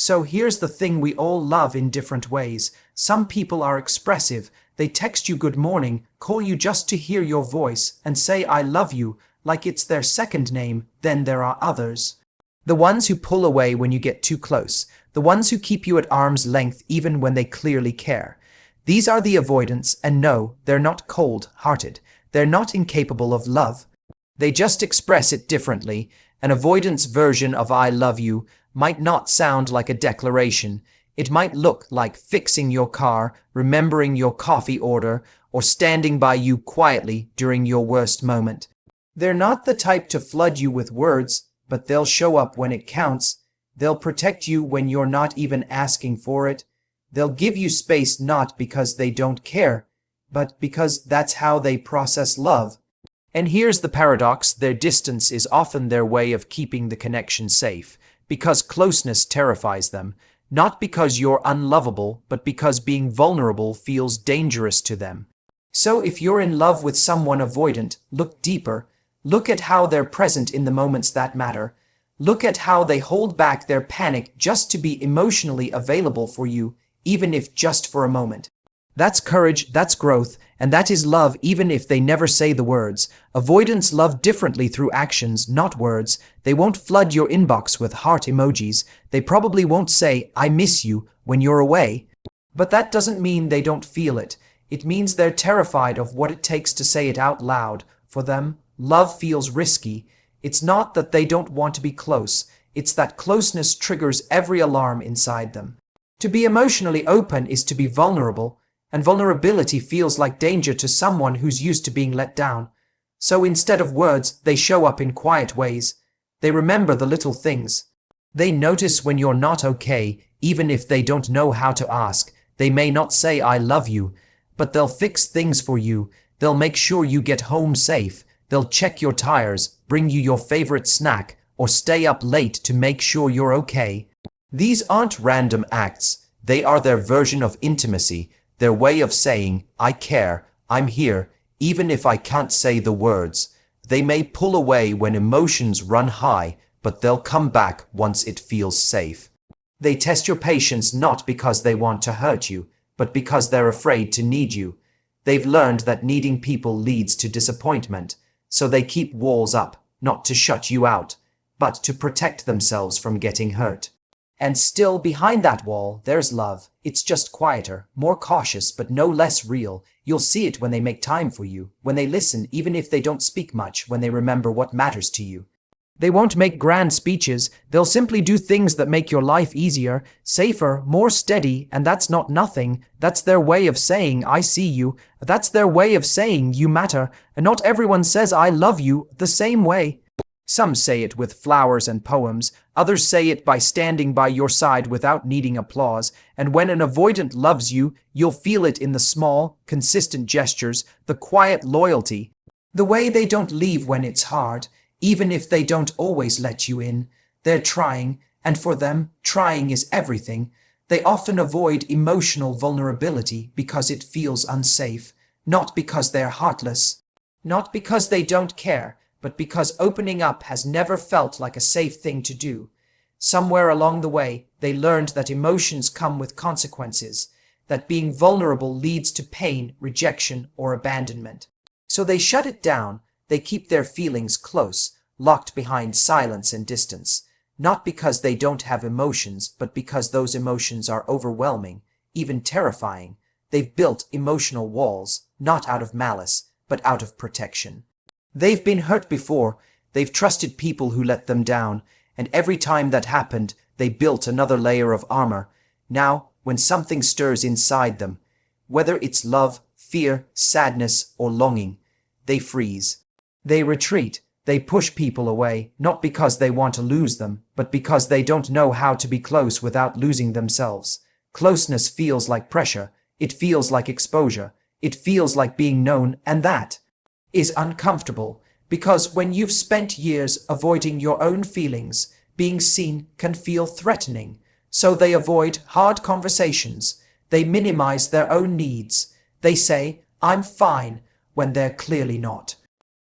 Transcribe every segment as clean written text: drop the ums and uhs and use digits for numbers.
So here's the thing, we all love in different ways. Some people are expressive. They text you good morning, call you just to hear your voice, and say I love you, like it's their second name. Then there are others. The ones who pull away when you get too close. The ones who keep you at arm's length even when they clearly care. These are the avoidants, and no, they're not cold-hearted. They're not incapable of love. They just express it differently. An avoidance version of I love you might not sound like a declaration. It might look like fixing your car, remembering your coffee order, or standing by you quietly during your worst moment. They're not the type to flood you with words, but they'll show up when it counts. They'll protect you when you're not even asking for it. They'll give you space not because they don't care, but because that's how they process love. And here's the paradox, their distance is often their way of keeping the connection safe, because closeness terrifies them, not because you're unlovable, but because being vulnerable feels dangerous to them. So if you're in love with someone avoidant, look deeper. Look at how they're present in the moments that matter. Look at how they hold back their panic just to be emotionally available for you, even if just for a moment. That's courage, that's growth, and that is love even if they never say the words. Avoidants love differently through actions, not words. They won't flood your inbox with heart emojis. They probably won't say, I miss you, when you're away. But that doesn't mean they don't feel it. It means they're terrified of what it takes to say it out loud. For them, love feels risky. It's not that they don't want to be close. It's that closeness triggers every alarm inside them. To be emotionally open is to be vulnerable, and vulnerability feels like danger to someone who's used to being let down. So instead of words, they show up in quiet ways. They remember the little things. They notice when you're not okay, even if they don't know how to ask. They may not say I love you, but they'll fix things for you. They'll make sure you get home safe. They'll check your tires, bring you your favorite snack, or stay up late to make sure you're okay. These aren't random acts. They are their version of intimacy, their way of saying, I care, I'm here, even if I can't say the words. They may pull away when emotions run high, but they'll come back once it feels safe. They test your patience not because they want to hurt you, but because they're afraid to need you. They've learned that needing people leads to disappointment, so they keep walls up, not to shut you out, but to protect themselves from getting hurt. And still, behind that wall, there's love. It's just quieter, more cautious, but no less real. You'll see it when they make time for you, when they listen, even if they don't speak much, when they remember what matters to you. They won't make grand speeches. They'll simply do things that make your life easier, safer, more steady, and that's not nothing. That's their way of saying, I see you. That's their way of saying, you matter. And not everyone says, I love you, the same way. Some say it with flowers and poems. Others say it by standing by your side without needing applause. And when an avoidant loves you, you'll feel it in the small, consistent gestures, the quiet loyalty. The way they don't leave when it's hard, even if they don't always let you in. They're trying, and for them, trying is everything. They often avoid emotional vulnerability because it feels unsafe, not because they're heartless, not because they don't care, but because opening up has never felt like a safe thing to do. Somewhere along the way, they learned that emotions come with consequences, that being vulnerable leads to pain, rejection, or abandonment. So they shut it down. They keep their feelings close, locked behind silence and distance, not because they don't have emotions, but because those emotions are overwhelming, even terrifying. They've built emotional walls, not out of malice, but out of protection. They've been hurt before. They've trusted people who let them down, and every time that happened, they built another layer of armor. Now, when something stirs inside them, whether it's love, fear, sadness, or longing, they freeze. They retreat. They push people away, not because they want to lose them, but because they don't know how to be close without losing themselves. Closeness feels like pressure. It feels like exposure. It feels like being known, and that is uncomfortable, because when you've spent years avoiding your own feelings, being seen can feel threatening. So they avoid hard conversations. They minimize their own needs. They say, I'm fine, when they're clearly not.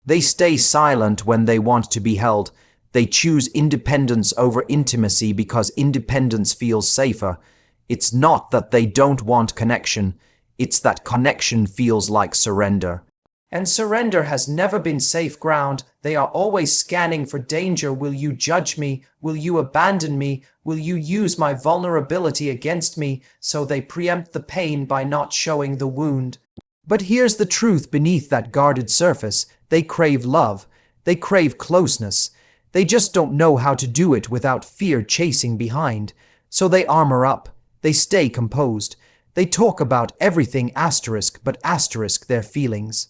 They stay silent when they want to be held, They choose independence over intimacy because independence feels safer. It's not that they don't want connection, it's that connection feels like surrender. And surrender has never been safe ground. They are always scanning for danger. Will you judge me? Will you abandon me? Will you use my vulnerability against me? So they preempt the pain by not showing the wound. But here's the truth beneath that guarded surface. They crave love. They crave closeness. They just don't know how to do it without fear chasing behind. So they armor up. They stay composed. They talk about everything asterisk but asterisk their feelings.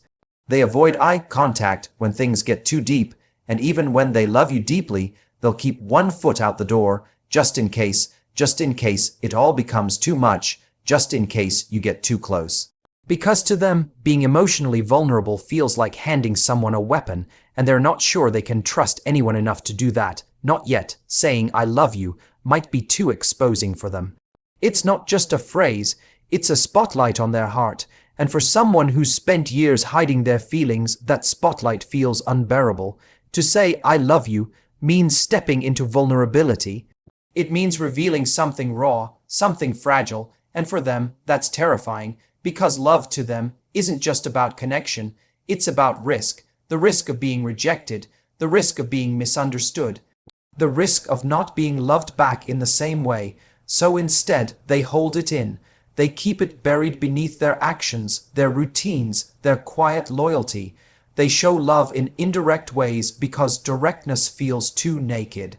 They avoid eye contact when things get too deep, and even when they love you deeply, they'll keep one foot out the door, just in case it all becomes too much, just in case you get too close. Because to them, being emotionally vulnerable feels like handing someone a weapon, and they're not sure they can trust anyone enough to do that. Not yet. Saying "I love you" might be too exposing for them. It's not just a phrase, it's a spotlight on their heart. And for someone who's spent years hiding their feelings, that spotlight feels unbearable. To say "I love you" means stepping into vulnerability. It means revealing something raw, something fragile, and for them, that's terrifying, because love to them isn't just about connection, it's about risk. The risk of being rejected, the risk of being misunderstood, the risk of not being loved back in the same way. So instead, they hold it in. They keep it buried beneath their actions, their routines, their quiet loyalty. They show love in indirect ways because directness feels too naked.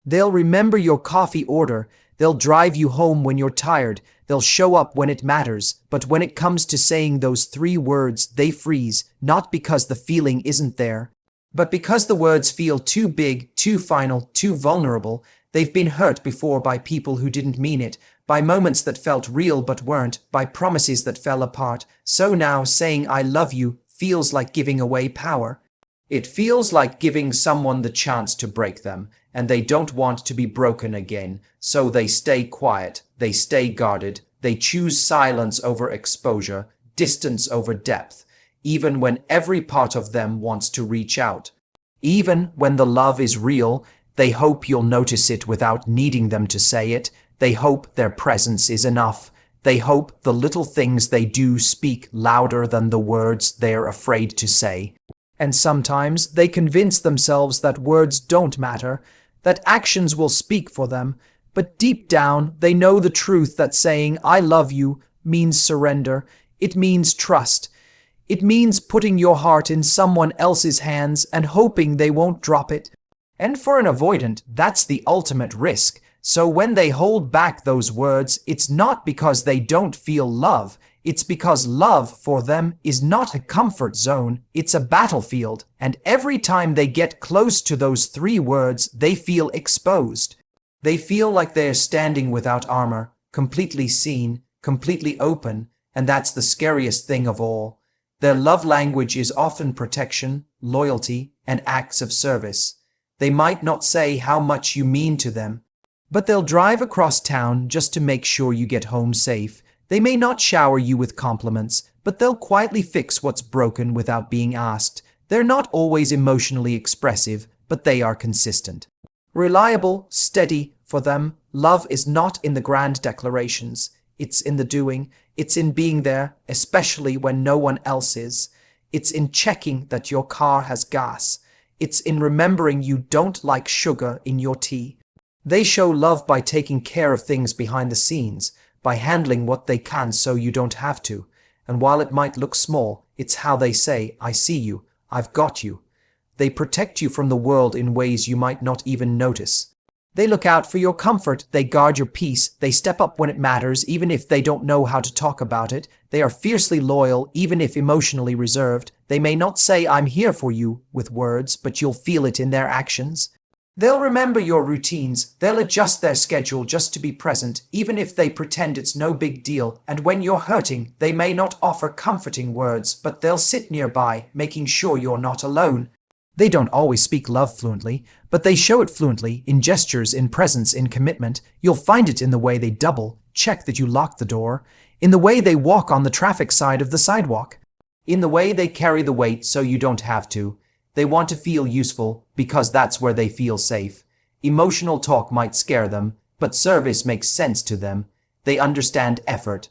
They'll remember your coffee order. They'll drive you home when you're tired. They'll show up when it matters. But when it comes to saying those 3 words, they freeze, not because the feeling isn't there, but because the words feel too big, too final, too vulnerable. They've been hurt before by people who didn't mean it, by moments that felt real but weren't, by promises that fell apart. So now saying "I love you" feels like giving away power. It feels like giving someone the chance to break them, and they don't want to be broken again. So they stay quiet, they stay guarded, they choose silence over exposure, distance over depth, even when every part of them wants to reach out. Even when the love is real, they hope you'll notice it without needing them to say it. They hope their presence is enough. They hope the little things they do speak louder than the words they're afraid to say. And sometimes they convince themselves that words don't matter, that actions will speak for them. But deep down, they know the truth that saying "I love you" means surrender. It means trust. It means putting your heart in someone else's hands and hoping they won't drop it. And for an avoidant, that's the ultimate risk. So when they hold back those words, it's not because they don't feel love. It's because love for them is not a comfort zone, it's a battlefield. And every time they get close to those 3 words, they feel exposed. They feel like they're standing without armor, completely seen, completely open, and that's the scariest thing of all. Their love language is often protection, loyalty, and acts of service. They might not say how much you mean to them, but they'll drive across town just to make sure you get home safe. They may not shower you with compliments, but they'll quietly fix what's broken without being asked. They're not always emotionally expressive, but they are consistent. Reliable, steady. For them, love is not in the grand declarations. It's in the doing. It's in being there, especially when no one else is. It's in checking that your car has gas. It's in remembering you don't like sugar in your tea. They show love by taking care of things behind the scenes, by handling what they can so you don't have to. And while it might look small, it's how they say, "I see you, I've got you." They protect you from the world in ways you might not even notice. They look out for your comfort, they guard your peace, they step up when it matters, even if they don't know how to talk about it. They are fiercely loyal, even if emotionally reserved. They may not say "I'm here for you" with words, but you'll feel it in their actions. They'll remember your routines, they'll adjust their schedule just to be present, even if they pretend it's no big deal. And when you're hurting, they may not offer comforting words, but they'll sit nearby, making sure you're not alone. They don't always speak love fluently, but they show it fluently, in gestures, in presence, in commitment. You'll find it in the way they double, check that you lock the door, in the way they walk on the traffic side of the sidewalk, in the way they carry the weight so you don't have to. They want to feel useful, because that's where they feel safe. Emotional talk might scare them, but service makes sense to them. They understand effort.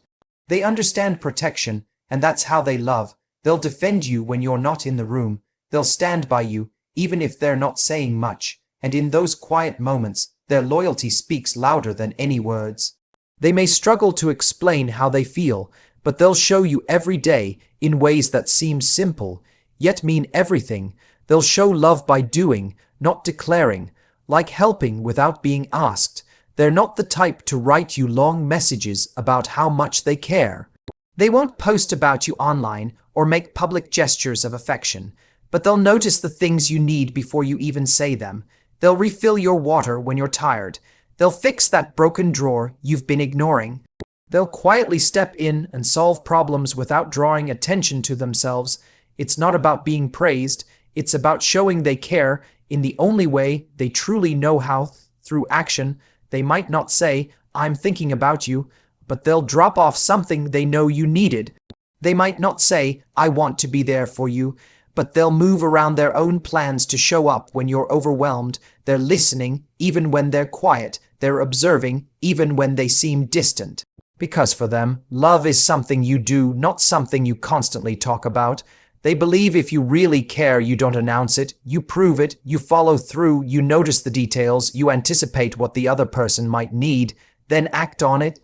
They understand protection, and that's how they love. They'll defend you when you're not in the room. They'll stand by you, even if they're not saying much. And in those quiet moments, their loyalty speaks louder than any words. They may struggle to explain how they feel, but they'll show you every day in ways that seem simple, yet mean everything. They'll show love by doing, not declaring, like helping without being asked. They're not the type to write you long messages about how much they care. They won't post about you online or make public gestures of affection, but they'll notice the things you need before you even say them. They'll refill your water when you're tired. They'll fix that broken drawer you've been ignoring. They'll quietly step in and solve problems without drawing attention to themselves. It's not about being praised. It's about showing they care in the only way they truly know how, through action. They might not say, "I'm thinking about you," but they'll drop off something they know you needed. They might not say, "I want to be there for you," but they'll move around their own plans to show up when you're overwhelmed. They're listening, even when they're quiet. They're observing, even when they seem distant. Because for them, love is something you do, not something you constantly talk about. They believe if you really care, you don't announce it, you prove it, you follow through, you notice the details, you anticipate what the other person might need, then act on it.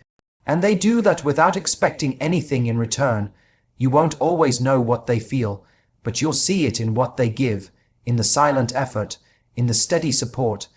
And they do that without expecting anything in return. You won't always know what they feel, but you'll see it in what they give, in the silent effort, in the steady support,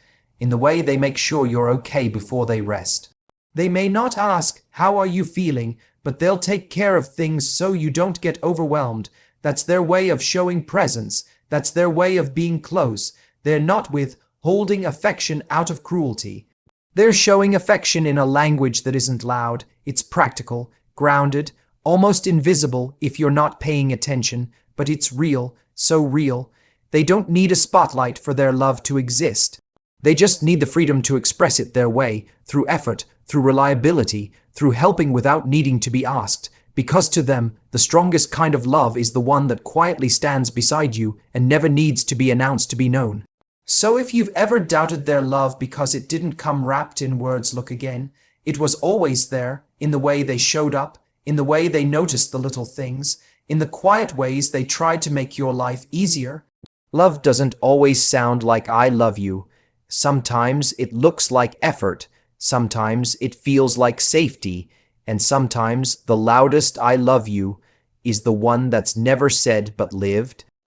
in the way they make sure you're okay before they rest. They may not ask, "How are you feeling?" but they'll take care of things so you don't get overwhelmed. That's their way of showing presence. That's their way of being close. They're not withholding affection out of cruelty. They're showing affection in a language that isn't loud. It's practical, grounded, almost invisible if you're not paying attention, but it's real, so real. They don't need a spotlight for their love to exist. They just need the freedom to express it their way, through effort, through reliability, through helping without needing to be asked. Because to them, the strongest kind of love is the one that quietly stands beside you and never needs to be announced to be known. So if you've ever doubted their love because it didn't come wrapped in words, look again. It was always there, in the way they showed up, in the way they noticed the little things, in the quiet ways they tried to make your life easier. Love doesn't always sound like "I love you." Sometimes it looks like effort. Sometimes it feels like safety. And sometimes the loudest "I love you" is the one that's never said but lived.